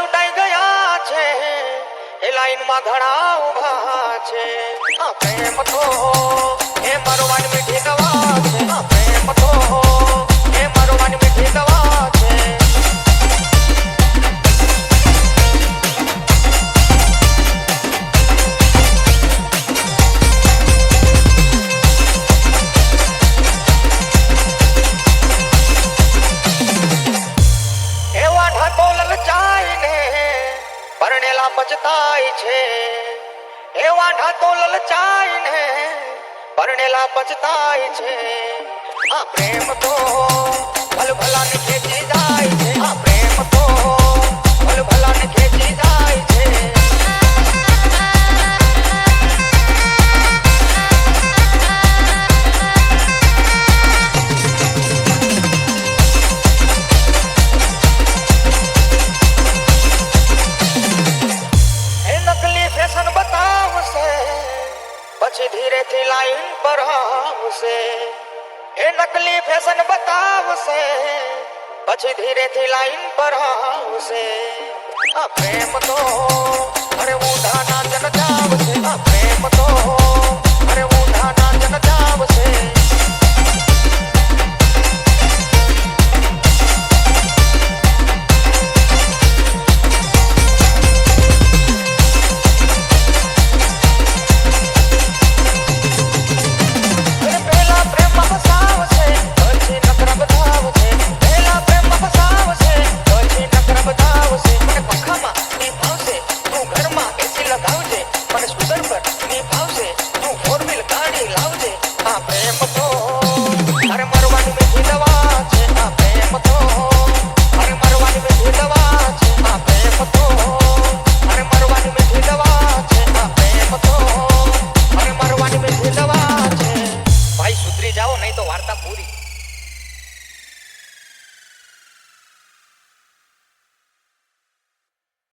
લૂંટાઈ ગયા છે એ લાઈનમાં ઘણા ઊભા છે આ પ્રેમ તો એ મરવાની મીઠી દવા છે આ પ્રેમ તો એ મરવાની મીઠી દવા છે એવા ઢાકો લલચાઈને પરણેલા પછતાય છે એવા ઢાકો લલચાઈને પરણેલા પછતાય છે આ પ્રેમ તો ભલભલાને ખેંચી જાય છે આ પ્રેમ તો ભલભલાને ખેંચી જાય છે પછી ધીરેથી લાઈન પર આવશે એ નકલી ફેશન બતાવશે પછી ધીરેથી લાઈન પર આવશે આ પ્રેમ તો અરે ઊંધા નાચન જાવશે આ પ્રેમ તો અરે ઊંધા નાચન જાવશે